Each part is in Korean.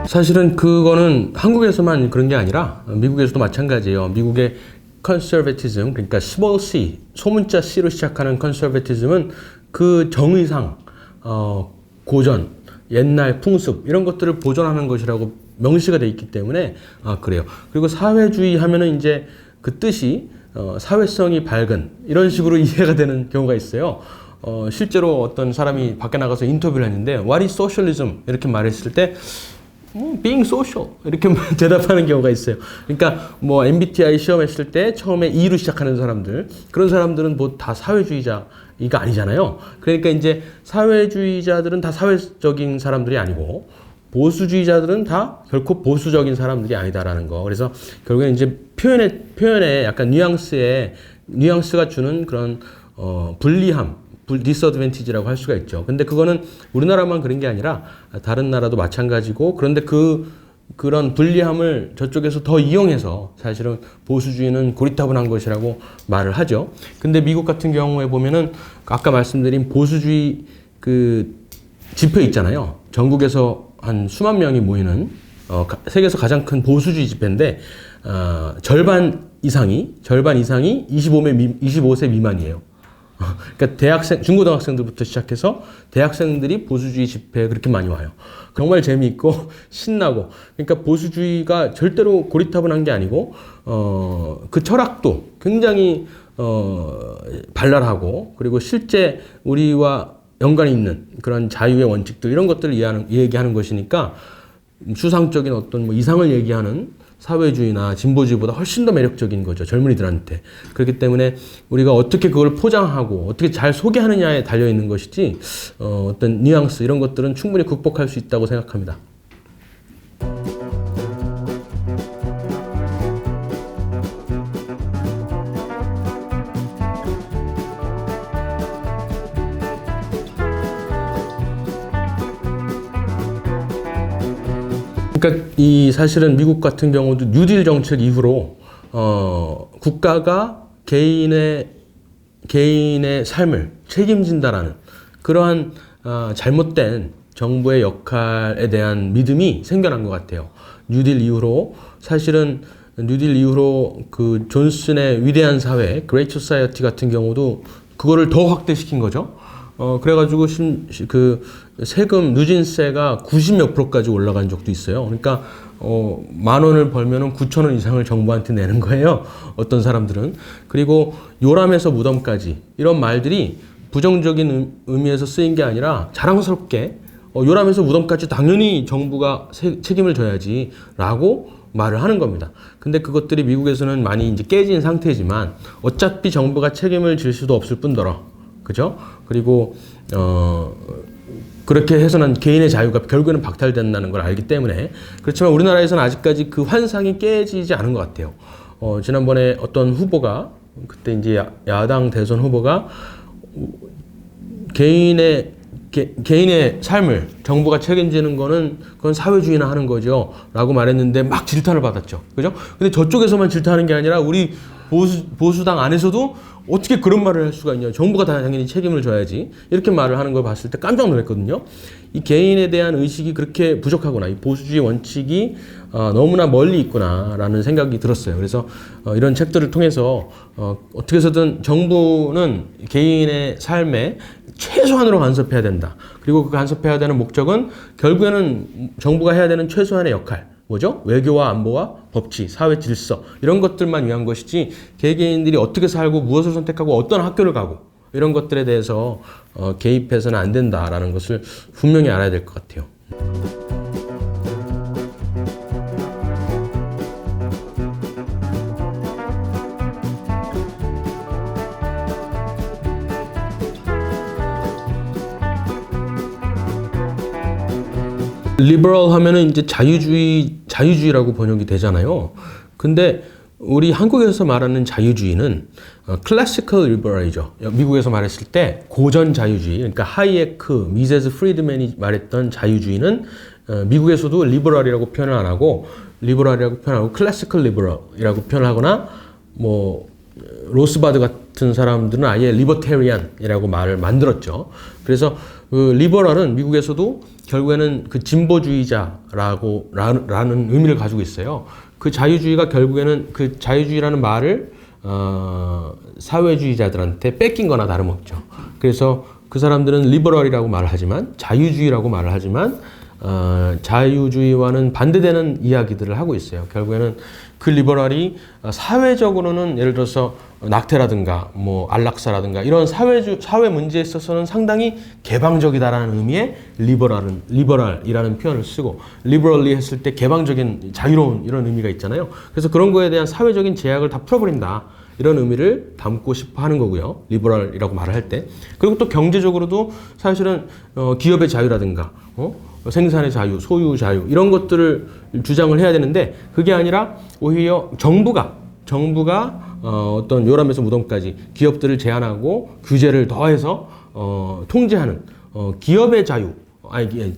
사실은 그거는 한국에서만 그런 게 아니라 미국에서도 마찬가지예요. 미국의 conservatism, 그러니까 small c, 소문자 c로 시작하는 conservatism은 그 정의상 고전, 옛날 풍습 이런 것들을 보존하는 것이라고 명시가 돼 있기 때문에 그래요. 그리고 사회주의 하면은 이제 그 뜻이 사회성이 밝은 이런 식으로 이해가 되는 경우가 있어요. 실제로 어떤 사람이 밖에 나가서 인터뷰를 했는데 What is socialism? 이렇게 말했을 때 being social 이렇게 대답하는 경우가 있어요. 그러니까 뭐 MBTI 시험했을 때 처음에 E로 시작하는 사람들, 그런 사람들은 뭐 다 사회주의자가 아니잖아요. 그러니까 이제 사회주의자들은 다 사회적인 사람들이 아니고 보수주의자들은 다 결코 보수적인 사람들이 아니다라는 거. 그래서 결국엔 이제 표현에 약간 뉘앙스가 주는 그런 불리함, 디스어드밴티지라고 할 수가 있죠. 근데 그거는 우리나라만 그런 게 아니라 다른 나라도 마찬가지고, 그런데 그런 불리함을 저쪽에서 더 이용해서 사실은 보수주의는 고리타분한 것이라고 말을 하죠. 근데 미국 같은 경우에 보면은 아까 말씀드린 보수주의 그 집회 있잖아요. 전국에서 한 수만 명이 모이는 세계에서 가장 큰 보수주의 집회인데 절반 이상이 25세 미만이에요. 그러니까 중고등학생들부터 시작해서 대학생들이 보수주의 집회에 그렇게 많이 와요. 정말 재미있고 신나고, 그러니까 보수주의가 절대로 고리타분한 게 아니고 그 철학도 굉장히 발랄하고, 그리고 실제 우리와 연관이 있는 그런 자유의 원칙들 이런 것들을 얘기하는 것이니까 추상적인 어떤 뭐 이상을 얘기하는 사회주의나 진보주의보다 훨씬 더 매력적인 거죠, 젊은이들한테. 그렇기 때문에 우리가 어떻게 그걸 포장하고 어떻게 잘 소개하느냐에 달려 있는 것이지 어떤 뉘앙스 이런 것들은 충분히 극복할 수 있다고 생각합니다. 그러니까 사실은 미국 같은 경우도 뉴딜 정책 이후로 국가가 개인의 삶을 책임진다라는 그러한 잘못된 정부의 역할에 대한 믿음이 생겨난 것 같아요. 뉴딜 이후로 그 존슨의 위대한 사회, 그레이트 소사이어티 같은 경우도 그거를 더 확대시킨 거죠. 그래가지고 그 세금 누진세가 90몇 %까지 올라간 적도 있어요. 그러니까 10,000원을 벌면은 9,000원 이상을 정부한테 내는 거예요. 어떤 사람들은. 그리고 요람에서 무덤까지 이런 말들이 부정적인 의미에서 쓰인 게 아니라 자랑스럽게 요람에서 무덤까지 당연히 정부가 책임을 져야지라고 말을 하는 겁니다. 근데 그것들이 미국에서는 많이 이제 깨진 상태지만 어차피 정부가 책임을 질 수도 없을 뿐더러, 그죠? 그리고 그렇게 해서는 개인의 자유가 결국에는 박탈된다는 걸 알기 때문에. 그렇지만 우리나라에서는 아직까지 그 환상이 깨지지 않은 것 같아요. 지난번에 어떤 후보가, 그때 이제 야당 대선 후보가 개인의 삶을 정부가 책임지는 거는 그건 사회주의나 하는 거죠 라고 말했는데 막 질타를 받았죠. 그죠? 근데 저쪽에서만 질타하는 게 아니라 우리 보수당 안에서도 어떻게 그런 말을 할 수가 있냐. 정부가 당연히 책임을 져야지. 이렇게 말을 하는 걸 봤을 때 깜짝 놀랐거든요. 이 개인에 대한 의식이 그렇게 부족하구나. 이 보수주의 원칙이 너무나 멀리 있구나라는 생각이 들었어요. 그래서 이런 책들을 통해서 어떻게 해서든 정부는 개인의 삶에 최소한으로 간섭해야 된다. 그리고 그 간섭해야 되는 목적은 결국에는 정부가 해야 되는 최소한의 역할. 뭐죠? 외교와 안보와 법치, 사회 질서 이런 것들만 위한 것이지 개개인들이 어떻게 살고 무엇을 선택하고 어떤 학교를 가고 이런 것들에 대해서 개입해서는 안 된다라는 것을 분명히 알아야 될 것 같아요. 리버럴 하면은 이제 자유주의라고 번역이 되잖아요. 근데 우리 한국에서 말하는 자유주의는 클래시컬 리버럴이죠. 미국에서 말했을 때 고전 자유주의, 그러니까 하이에크, 미세스 프리드맨이 말했던 자유주의는 미국에서도 리버럴이라고 표현을 안 하고 클래시컬 리버럴이라고 표현을 하거나 뭐 로스바드 같은 사람들은 아예 리버테리안이라고 말을 만들었죠. 그래서 그 리버럴은 미국에서도 결국에는 그 진보주의자라고 라는 의미를 가지고 있어요. 그 자유주의가 결국에는 그 자유주의라는 말을 사회주의자들한테 뺏긴 거나 다름없죠. 그래서 그 사람들은 리버럴이라고 말을 하지만 자유주의라고 말을 하지만 자유주의와는 반대되는 이야기들을 하고 있어요. 결국에는 그 리버럴이 사회적으로는 예를 들어서 낙태라든가 뭐 안락사라든가 이런 사회 문제에 있어서는 상당히 개방적이다라는 의미의 리버럴이라는 표현을 쓰고 리버럴리 했을 때 개방적인 자유로운 이런 의미가 있잖아요. 그래서 그런 거에 대한 사회적인 제약을 다 풀어버린다. 이런 의미를 담고 싶어 하는 거고요. 리버럴이라고 말을 할 때. 그리고 또 경제적으로도 사실은 기업의 자유라든가 생산의 자유, 소유 자유 이런 것들을 주장을 해야 되는데 그게 아니라 오히려 정부가 어떤 요람에서 무덤까지 기업들을 제한하고 규제를 더해서 통제하는 기업의 자유,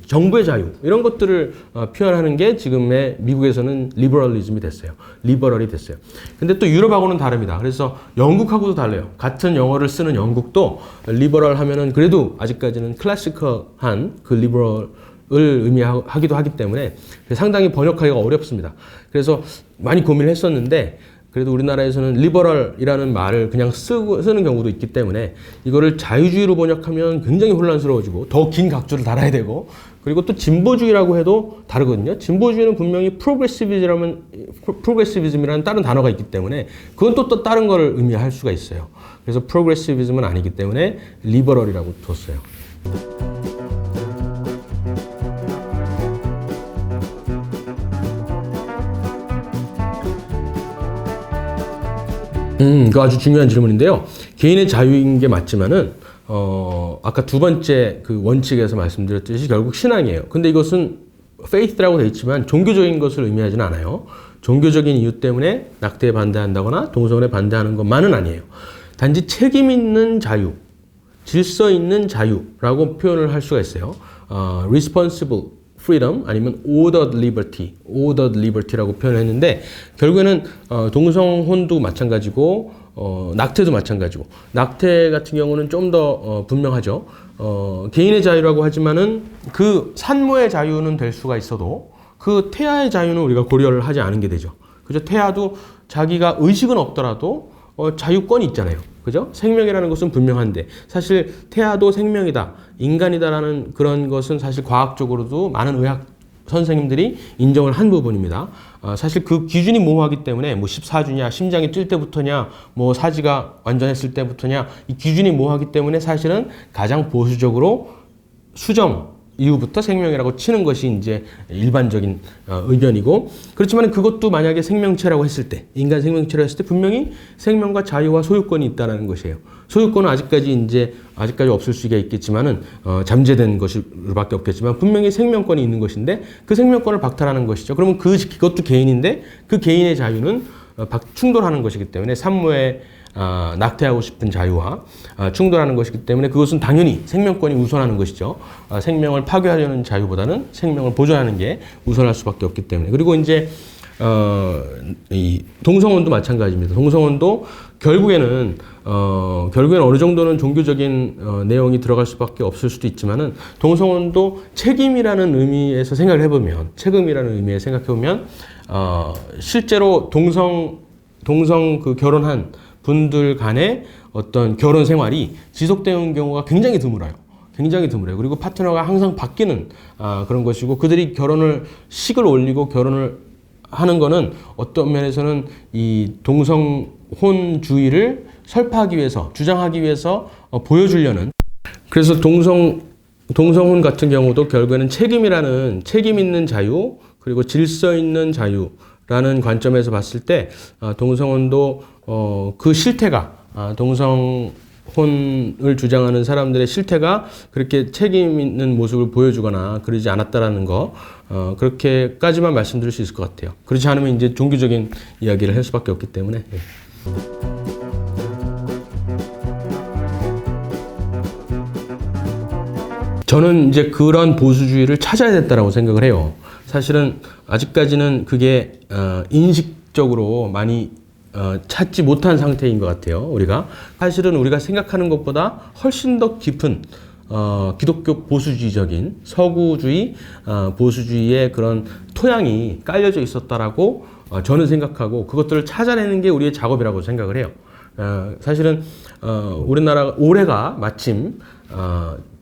정부의 자유 이런 것들을 표현하는 게 지금의 미국에서는 리버럴리즘이 됐어요. 리버럴이 됐어요. 근데 또 유럽하고는 다릅니다. 그래서 영국하고도 달라요. 같은 영어를 쓰는 영국도 리버럴 하면은 그래도 아직까지는 클래시컬한 그 리버럴 을 의미하기도 하기 때문에 상당히 번역하기가 어렵습니다. 그래서 많이 고민을 했었는데 그래도 우리나라에서는 리버럴이라는 말을 그냥 쓰는 경우도 있기 때문에 이거를 자유주의로 번역하면 굉장히 혼란스러워지고 더 긴 각주를 달아야 되고 그리고 또 진보주의라고 해도 다르거든요. 진보주의는 분명히 프로그레시비즘이라는 다른 단어가 있기 때문에 그건 또 다른 거를 의미할 수가 있어요. 그래서 프로그레시비즘은 아니기 때문에 리버럴이라고 뒀어요. 그 아주 중요한 질문인데요. 개인의 자유인 게 맞지만은, 아까 두 번째 그 원칙에서 말씀드렸듯이 결국 신앙이에요. 근데 이것은 faith라고 되어 있지만 종교적인 것을 의미하지는 않아요. 종교적인 이유 때문에 낙태에 반대한다거나 동성혼에 반대하는 것만은 아니에요. 단지 책임 있는 자유, 질서 있는 자유라고 표현을 할 수가 있어요. responsible freedom 아니면 ordered liberty라고 표현을 했는데 결국에는 동성혼도 마찬가지고 낙태도 마찬가지고 낙태 같은 경우는 좀 더 분명하죠. 개인의 자유라고 하지만은 그 산모의 자유는 될 수가 있어도 그 태아의 자유는 우리가 고려를 하지 않은 게 되죠. 그죠? 태아도 자기가 의식은 없더라도 자유권이 있잖아요. 그죠? 생명이라는 것은 분명한데 사실 태아도 생명이다, 인간이다라는 그런 것은 사실 과학적으로도 많은 의학 선생님들이 인정을 한 부분입니다. 사실 그 기준이 모호하기 때문에 뭐 14주냐, 심장이 뛸 때부터냐, 뭐 사지가 완전했을 때부터냐 이 기준이 모호하기 때문에 사실은 가장 보수적으로 수정 이후부터 생명이라고 치는 것이 이제 일반적인 의견이고 그렇지만 그것도 만약에 생명체라고 했을 때 인간 생명체라고 했을 때 분명히 생명과 자유와 소유권이 있다는 것이에요. 소유권은 아직까지 없을 수가 있겠지만은 잠재된 것으로밖에 없겠지만 분명히 생명권이 있는 것인데 그 생명권을 박탈하는 것이죠. 그러면 그것도 개인인데 그 개인의 자유는 충돌하는 것이기 때문에 산모의 낙태하고 싶은 자유와 충돌하는 것이기 때문에 그것은 당연히 생명권이 우선하는 것이죠. 생명을 파괴하려는 자유보다는 생명을 보존하는 게 우선할 수밖에 없기 때문에. 그리고 이제 이 동성혼도 마찬가지입니다. 동성혼도 결국에는 어느 정도는 종교적인 내용이 들어갈 수밖에 없을 수도 있지만은 동성혼도 책임이라는 의미에서 생각을 해보면 실제로 동성 그 결혼한 분들 간의 어떤 결혼 생활이 지속되는 경우가 굉장히 드물어요. 그리고 파트너가 항상 바뀌는 그런 것이고 그들이 식을 올리고 결혼을 하는 거는 어떤 면에서는 이 동성혼주의를 설파하기 위해서, 주장하기 위해서 보여주려는 그래서 동성혼 같은 경우도 결국에는 책임 있는 자유 그리고 질서 있는 자유라는 관점에서 봤을 때 동성혼도 그 실태가 동성혼을 주장하는 사람들의 실태가 그렇게 책임 있는 모습을 보여주거나 그러지 않았다라는 거 그렇게까지만 말씀드릴 수 있을 것 같아요. 그렇지 않으면 이제 종교적인 이야기를 할 수밖에 없기 때문에. 저는 이제 그런 보수주의를 찾아야 됐다라고 생각을 해요. 사실은 아직까지는 그게 인식적으로 많이 찾지 못한 상태인 것 같아요. 우리가 사실은 우리가 생각하는 것보다 훨씬 더 깊은 기독교 보수주의적인 서구주의 보수주의의 그런 토양이 깔려져 있었다라고 저는 생각하고 그것들을 찾아내는 게 우리의 작업이라고 생각을 해요. 사실은 우리나라 올해가 마침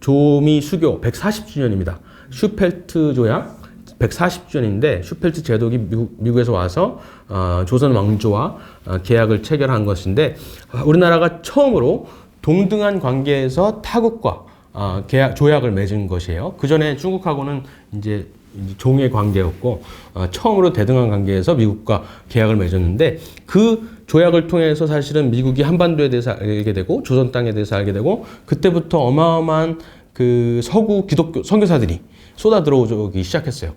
조미 수교 140주년입니다. 슈펠트 조약 140주년인데 슈펠트 제독이 미국에서 와서 조선 왕조와 계약을 체결한 것인데 우리나라가 처음으로 동등한 관계에서 타국과 조약을 맺은 것이에요. 그 전에 중국하고는 이제 종의 관계였고 처음으로 대등한 관계에서 미국과 계약을 맺었는데 그 조약을 통해서 사실은 미국이 한반도에 대해서 알게 되고 조선 땅에 대해서 알게 되고 그때부터 어마어마한 그 서구 기독교 선교사들이 쏟아 들어오기 시작했어요.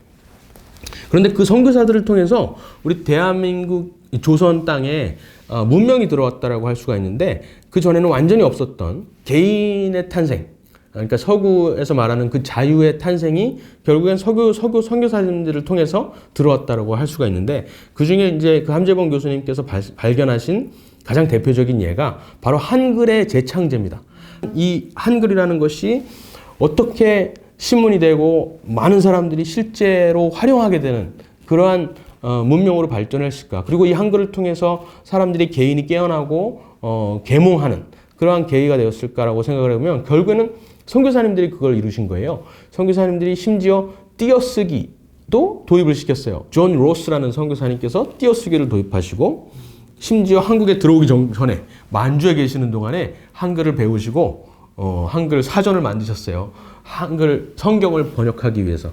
그런데 그 선교사들을 통해서 우리 대한민국 조선 땅에 문명이 들어왔다라고 할 수가 있는데 그 전에는 완전히 없었던 개인의 탄생, 그러니까 서구에서 말하는 그 자유의 탄생이 결국엔 서구 선교사님들을 통해서 들어왔다라고 할 수가 있는데 그 중에 이제 그 함재범 교수님께서 발견하신 가장 대표적인 예가 바로 한글의 재창제입니다. 이 한글이라는 것이 어떻게 신문이 되고 많은 사람들이 실제로 활용하게 되는 그러한 문명으로 발전했을까? 그리고 이 한글을 통해서 사람들이 개인이 깨어나고 계몽하는 그러한 계기가 되었을까라고 생각을 해보면 결국에는 선교사님들이 그걸 이루신 거예요. 선교사님들이 심지어 띄어쓰기도 도입을 시켰어요. 존 로스라는 선교사님께서 띄어쓰기를 도입하시고 심지어 한국에 들어오기 전에 만주에 계시는 동안에 한글을 배우시고 한글 사전을 만드셨어요. 한글 성경을 번역하기 위해서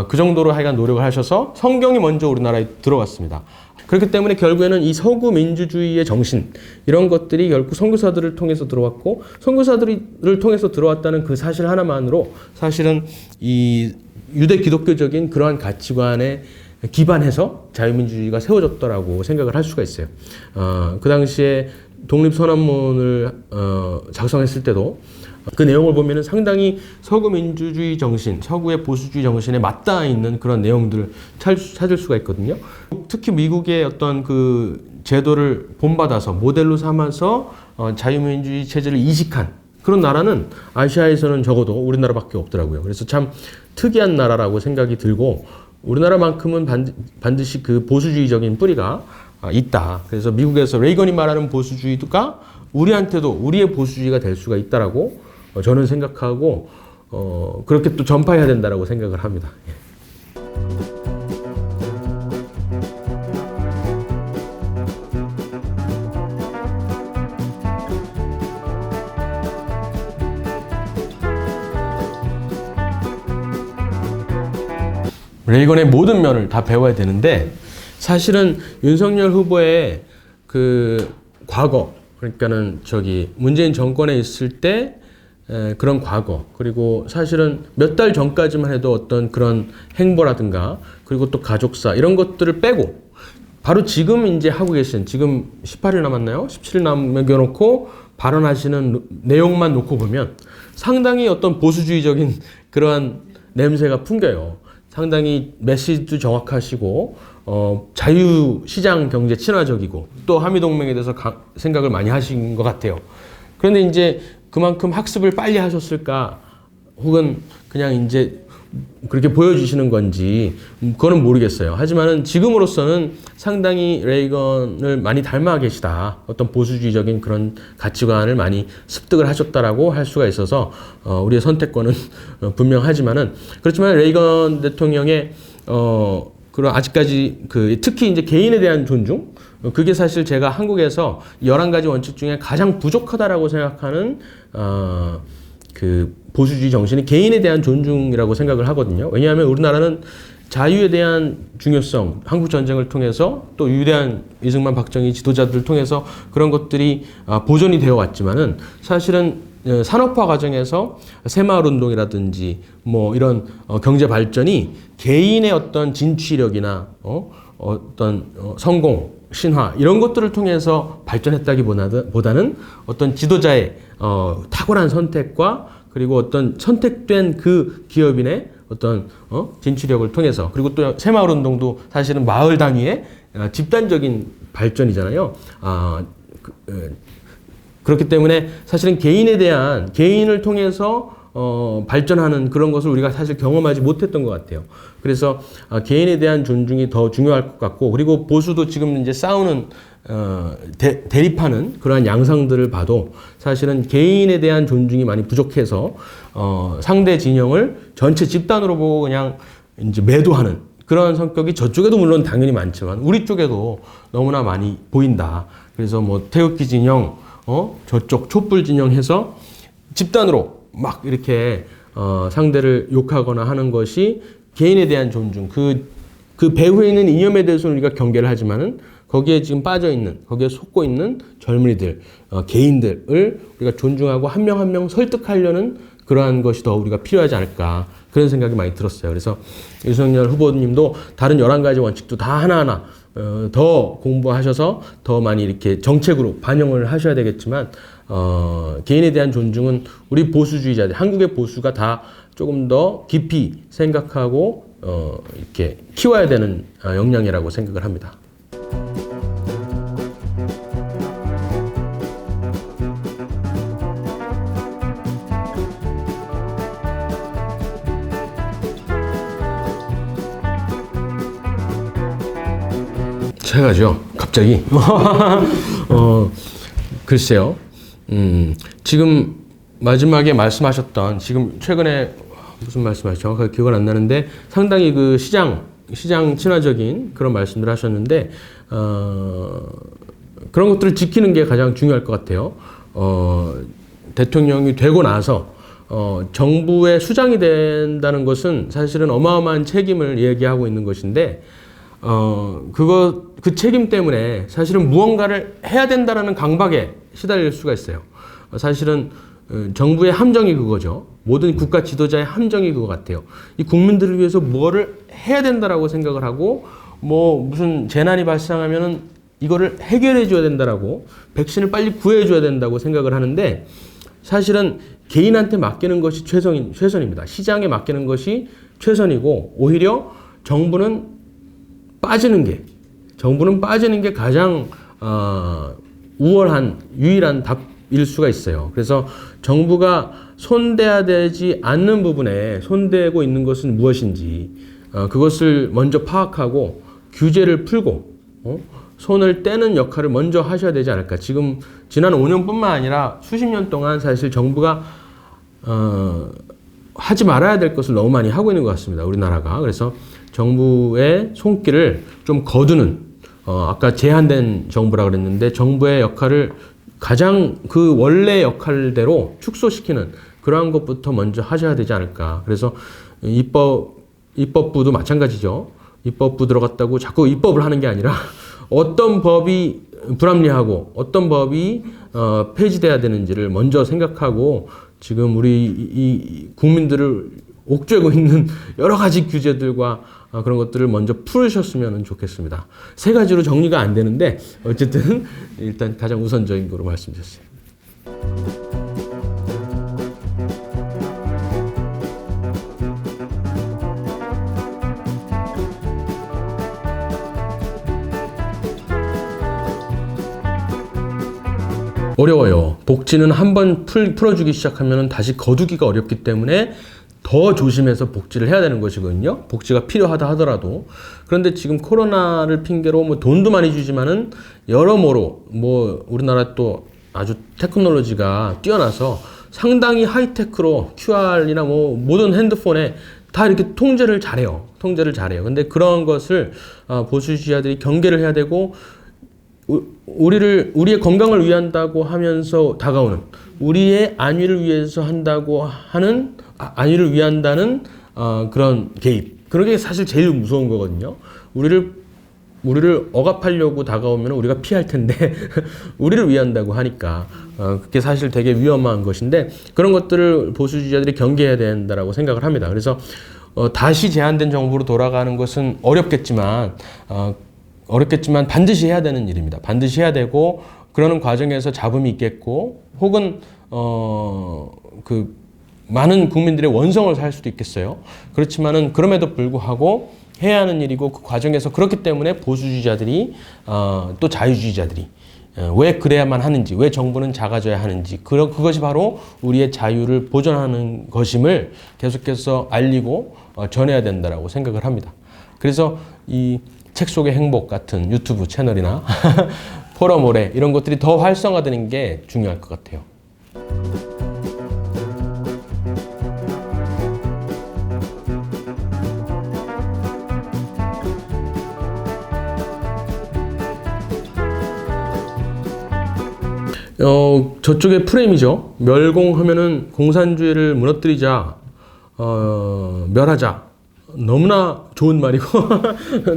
그 정도로 하여간 노력을 하셔서 성경이 먼저 우리나라에 들어왔습니다. 그렇기 때문에 결국에는 이 서구 민주주의의 정신 이런 것들이 결국 선교사들을 통해서 들어왔고 선교사들을 통해서 들어왔다는 그 사실 하나만으로 사실은 이 유대 기독교적인 그러한 가치관에 기반해서 자유민주주의가 세워졌더라고 생각을 할 수가 있어요. 그 당시에 독립선언문을 작성했을 때도 그 내용을 보면은 상당히 서구 민주주의 정신, 서구의 보수주의 정신에 맞닿아 있는 그런 내용들을 찾을 수가 있거든요. 특히 미국의 어떤 그 제도를 본받아서 모델로 삼아서 자유민주주의 체제를 이식한 그런 나라는 아시아에서는 적어도 우리나라밖에 없더라고요. 그래서 참 특이한 나라라고 생각이 들고 우리나라만큼은 반드시 그 보수주의적인 뿌리가 있다. 그래서 미국에서 레이건이 말하는 보수주의가 우리한테도 우리의 보수주의가 될 수가 있다라고 저는 생각하고 그렇게 또 전파해야 된다라고 생각을 합니다. 레이건의 모든 면을 다 배워야 되는데 사실은 윤석열 후보의 그 과거 그러니까는 문재인 정권에 있을 때 그런 과거 그리고 사실은 몇 달 전까지만 해도 어떤 그런 행보라든가 그리고 또 가족사 이런 것들을 빼고 바로 지금 이제 하고 계신 지금 18일 남았나요? 17일 남겨놓고 발언하시는 내용만 놓고 보면 상당히 어떤 보수주의적인 그러한 냄새가 풍겨요. 상당히 메시지도 정확하시고 자유시장 경제 친화적이고 또 한미동맹에 대해서 생각을 많이 하신 것 같아요. 그런데 이제 그만큼 학습을 빨리 하셨을까 혹은 그냥 이제 그렇게 보여주시는 건지 그거는 모르겠어요. 하지만은 지금으로서는 상당히 레이건을 많이 닮아 계시다. 어떤 보수주의적인 그런 가치관을 많이 습득을 하셨다라고 할 수가 있어서 우리의 선택권은 분명하지만은 그렇지만 레이건 대통령의 그런 아직까지 특히 이제 개인에 대한 존중 그게 사실 제가 한국에서 11가지 원칙 중에 가장 부족하다라고 생각하는 그 보수주의 정신이 개인에 대한 존중이라고 생각을 하거든요. 왜냐하면 우리나라는 자유에 대한 중요성, 한국 전쟁을 통해서 또 위대한 이승만, 박정희 지도자들을 통해서 그런 것들이 보존이 되어 왔지만은 사실은 산업화 과정에서 새마을 운동이라든지 뭐 이런 경제 발전이 개인의 어떤 진취력이나 어떤 성공, 신화 이런 것들을 통해서 발전했다기보다는 어떤 지도자의 탁월한 선택과 그리고 어떤 선택된 그 기업인의 어떤 진취력을 통해서 그리고 또 새마을 운동도 사실은 마을 단위의 집단적인 발전이잖아요. 그렇기 때문에 사실은 개인을 통해서 발전하는 그런 것을 우리가 사실 경험하지 못했던 것 같아요. 그래서 개인에 대한 존중이 더 중요할 것 같고, 그리고 보수도 지금 이제 싸우는 대립하는 그러한 양상들을 봐도 사실은 개인에 대한 존중이 많이 부족해서 상대 진영을 전체 집단으로 보고 그냥 이제 매도하는 그런 성격이 저쪽에도 물론 당연히 많지만 우리 쪽에도 너무나 많이 보인다. 그래서 뭐 태극기 진영, 저쪽 촛불 진영 해서 집단으로 막 이렇게 상대를 욕하거나 하는 것이 개인에 대한 존중, 그 배후에 있는 이념에 대해서는 우리가 경계를 하지만은 거기에 지금 빠져 있는, 거기에 속고 있는 젊은이들, 개인들을 우리가 존중하고 한 명 한 명 설득하려는 그러한 것이 더 우리가 필요하지 않을까, 그런 생각이 많이 들었어요. 그래서 윤석열 후보님도 다른 11가지 원칙도 다 하나하나 더 공부하셔서 더 많이 이렇게 정책으로 반영을 하셔야 되겠지만, 개인에 대한 존중은 우리 보수주의자들, 한국의 보수가 다 조금 더 깊이 생각하고 이렇게 키워야 되는 역량이라고 생각을 합니다. 제가죠, 갑자기. 글쎄요. 지금 마지막에 말씀하셨던, 지금 최근에 무슨 말씀하셨죠? 정확하게 기억은 안 나는데 상당히 그 시장 친화적인 그런 말씀들 하셨는데, 그런 것들을 지키는 게 가장 중요할 것 같아요. 대통령이 되고 나서 정부의 수장이 된다는 것은 사실은 어마어마한 책임을 얘기하고 있는 것인데, 그 책임 때문에 사실은 무언가를 해야 된다라는 강박에 시달릴 수가 있어요. 사실은 정부의 함정이 그거죠. 모든 국가 지도자의 함정이 그거 같아요. 이 국민들을 위해서 뭐를 해야 된다라고 생각을 하고, 뭐 무슨 재난이 발생하면은 이거를 해결해 줘야 된다라고, 백신을 빨리 구해 줘야 된다고 생각을 하는데, 사실은 개인한테 맡기는 것이 최선입니다. 시장에 맡기는 것이 최선이고, 오히려 정부는 빠지는 게 가장 유일한 답일 수가 있어요. 그래서 정부가 손대야 되지 않는 부분에 손대고 있는 것은 무엇인지, 그것을 먼저 파악하고 규제를 풀고 손을 떼는 역할을 먼저 하셔야 되지 않을까. 지금 지난 5년뿐만 아니라 수십 년 동안 사실 정부가 하지 말아야 될 것을 너무 많이 하고 있는 것 같습니다, 우리나라가. 그래서 정부의 손길을 좀 거두는, 아까 제한된 정부라 그랬는데 정부의 역할을 가장 그 원래 역할대로 축소시키는 그러한 것부터 먼저 하셔야 되지 않을까. 그래서 입법부도 마찬가지죠. 입법부 들어갔다고 자꾸 입법을 하는 게 아니라 어떤 법이 불합리하고 어떤 법이 폐지돼야 되는지를 먼저 생각하고, 지금 우리 이 국민들을 옥죄고 있는 여러 가지 규제들과 그런 것들을 먼저 풀으셨으면 좋겠습니다. 3가지로 정리가 안 되는데 어쨌든 일단 가장 우선적인 거로 말씀드렸어요. 어려워요. 복지는 한번 풀어주기 시작하면 다시 거두기가 어렵기 때문에 더 조심해서 복지를 해야 되는 것이거든요. 복지가 필요하다 하더라도. 그런데 지금 코로나를 핑계로 뭐 돈도 많이 주지만은 여러모로 뭐 우리나라 또 아주 테크놀로지가 뛰어나서 상당히 하이테크로 QR이나 뭐 모든 핸드폰에 다 이렇게 통제를 잘해요. 근데 그런 것을 보수주의자들이 경계를 해야 되고, 우리의 건강을 위한다고 하면서 다가오는, 우리의 안위를 위해서 한다고 하는, 안위를 위한다는 그런 개입, 그런 게 사실 제일 무서운 거거든요. 우리를 억압하려고 다가오면 우리가 피할 텐데 우리를 위한다고 하니까 그게 사실 되게 위험한 것인데, 그런 것들을 보수주의자들이 경계해야 된다라고 생각을 합니다. 그래서 다시 제한된 정부로 돌아가는 것은 어렵겠지만 반드시 해야 되는 일입니다. 반드시 해야 되고, 그러는 과정에서 잡음이 있겠고, 혹은 많은 국민들의 원성을 살 수도 있겠어요. 그렇지만은 그럼에도 불구하고 해야 하는 일이고 그 과정에서 그렇기 때문에 보수주의자들이 또 자유주의자들이 왜 그래야만 하는지, 왜 정부는 작아져야 하는지, 그것이 바로 우리의 자유를 보존하는 것임을 계속해서 알리고 전해야 된다라고 생각을 합니다. 그래서 이 책 속의 행복 같은 유튜브 채널이나 포럼 올해 이런 것들이 더 활성화되는 게 중요할 것 같아요. 저쪽에 프레임이죠. 멸공하면은 공산주의를 무너뜨리자, 멸하자. 너무나 좋은 말이고,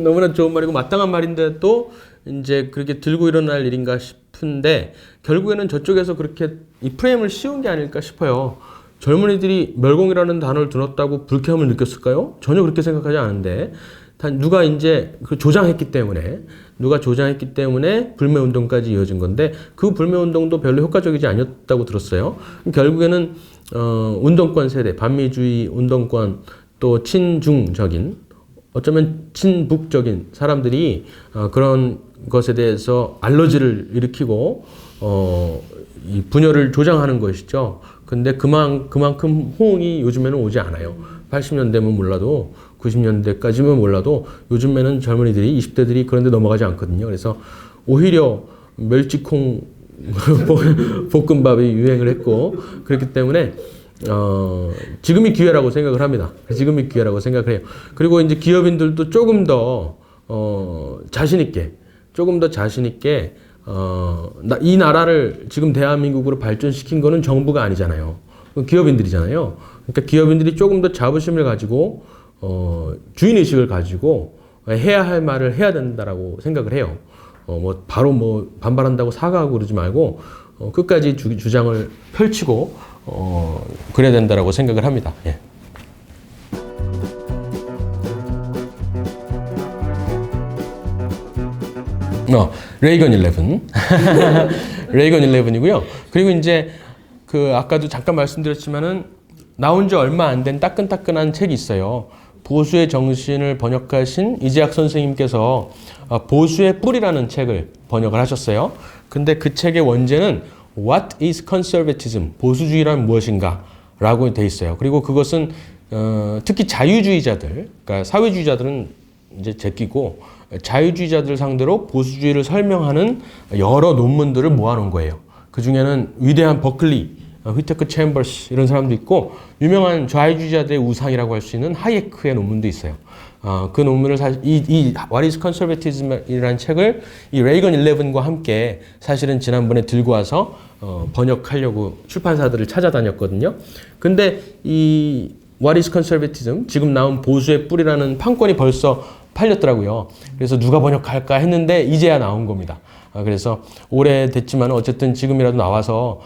너무나 좋은 말이고, 마땅한 말인데 또 이제 그렇게 들고 일어날 일인가 싶은데, 결국에는 저쪽에서 그렇게 이 프레임을 씌운 게 아닐까 싶어요. 젊은이들이 멸공이라는 단어를 들었다고 불쾌함을 느꼈을까요? 전혀 그렇게 생각하지 않은데, 누가 이제 그 조장했기 때문에 불매운동까지 이어진 건데 그 불매운동도 별로 효과적이지 않았다고 들었어요. 결국에는 운동권 세대, 반미주의 운동권 또 친중적인 어쩌면 친북적인 사람들이 그런 것에 대해서 알러지를 일으키고 이 분열을 조장하는 것이죠. 근데 그만큼 호응이 요즘에는 오지 않아요. 80년대면 몰라도 90년대까지면 몰라도 요즘에는 젊은이들이 20대들이 그런 데 넘어가지 않거든요. 그래서 오히려 멸치콩 볶음밥이 유행을 했고 그렇기 때문에 지금이 기회라고 생각을 합니다. 지금이 기회라고 생각을 해요. 그리고 이제 기업인들도 조금 더 자신 있게 이 나라를 지금 대한민국으로 발전시킨 거는 정부가 아니잖아요. 기업인들이잖아요. 그러니까 기업인들이 조금 더 자부심을 가지고 주인의식을 가지고 해야 할 말을 해야 된다라고 생각을 해요. 바로 반발한다고 사과하고 그러지 말고 끝까지 주장을 펼치고 그래야 된다라고 생각을 합니다. 예. 레이건 11. 레이건 11이고요. 그리고 이제 아까도 잠깐 말씀드렸지만은 나온 지 얼마 안 된 따끈따끈한 책이 있어요. 보수의 정신을 번역하신 이재학 선생님께서 보수의 뿌리라는 책을 번역을 하셨어요. 근데 그 책의 원제는 What is conservatism? 보수주의란 무엇인가? 라고 돼 있어요. 그리고 그것은 특히 자유주의자들, 그러니까 사회주의자들은 이제 제끼고 자유주의자들 상대로 보수주의를 설명하는 여러 논문들을 모아놓은 거예요. 그 중에는 위대한 버클리, 휘테크 챔버스 이런 사람도 있고 유명한 좌회주의자들의 우상이라고 할 수 있는 하이에크의 논문도 있어요. 그 논문을 이 What is Conservatism이라는 책을 이 레이건 11과 함께 사실은 지난번에 들고 와서 번역하려고 출판사들을 찾아다녔거든요. 근데 이 What is Conservatism 지금 나온 보수의 뿌리라는 판권이 벌써 팔렸더라고요. 그래서 누가 번역할까 했는데 이제야 나온 겁니다. 그래서 오래됐지만 어쨌든 지금이라도 나와서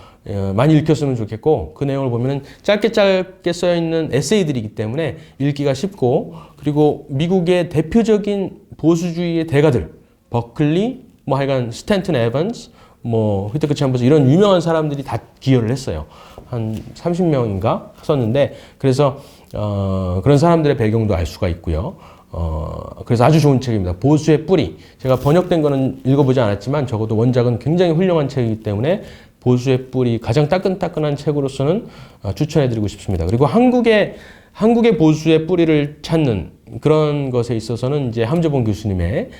많이 읽혔으면 좋겠고 그 내용을 보면은 짧게 써있는 에세이들이기 때문에 읽기가 쉽고 그리고 미국의 대표적인 보수주의의 대가들 버클리, 하여간 스탠튼 에반스, 휘테크 챔버스 이런 유명한 사람들이 다 기여를 했어요. 한 30명인가 썼는데 그래서 그런 사람들의 배경도 알 수가 있고요. 그래서 아주 좋은 책입니다. 보수의 뿌리. 제가 번역된 거는 읽어보지 않았지만 적어도 원작은 굉장히 훌륭한 책이기 때문에 보수의 뿌리 가장 따끈따끈한 책으로서는 추천해드리고 싶습니다. 그리고 한국의 보수의 뿌리를 찾는 그런 것에 있어서는 이제 함재봉 교수님의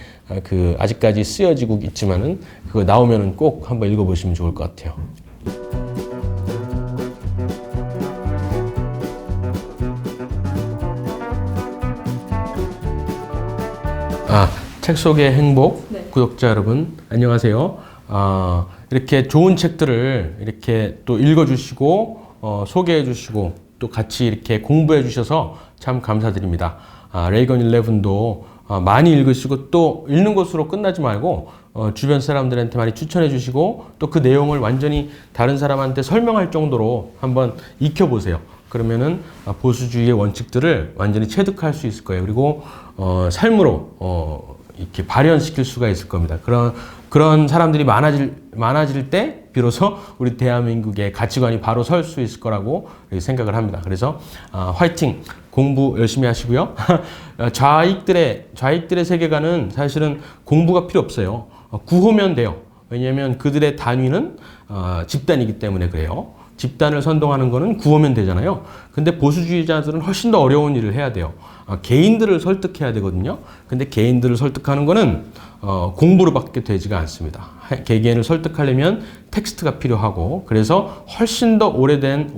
아직까지 쓰여지고 있지만은 그거 나오면은 꼭 한번 읽어보시면 좋을 것 같아요. 책 속의 행복 구독자 여러분 안녕하세요. 이렇게 좋은 책들을 이렇게 또 읽어주시고 소개해주시고 또 같이 이렇게 공부해주셔서 참 감사드립니다. 레이건 11도 많이 읽으시고 또 읽는 것으로 끝나지 말고 주변 사람들한테 많이 추천해주시고 또 그 내용을 완전히 다른 사람한테 설명할 정도로 한번 익혀보세요. 그러면은 보수주의의 원칙들을 완전히 체득할 수 있을 거예요. 그리고 삶으로 이렇게 발현시킬 수가 있을 겁니다. 그런 사람들이 많아질 때 비로소 우리 대한민국의 가치관이 바로 설 수 있을 거라고 생각을 합니다. 그래서 화이팅! 공부 열심히 하시고요. 좌익들의 세계관은 사실은 공부가 필요 없어요. 구호면 돼요. 왜냐하면 그들의 단위는 집단이기 때문에 그래요. 집단을 선동하는 거는 구호면 되잖아요. 근데 보수주의자들은 훨씬 더 어려운 일을 해야 돼요. 개인들을 설득해야 되거든요. 근데 개인들을 설득하는 거는 공부로밖에 되지가 않습니다. 개개인을 설득하려면 텍스트가 필요하고 그래서 훨씬 더 오랜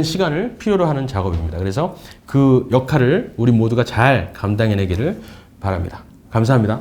시간을 필요로 하는 작업입니다. 그래서 그 역할을 우리 모두가 잘 감당해내기를 바랍니다. 감사합니다.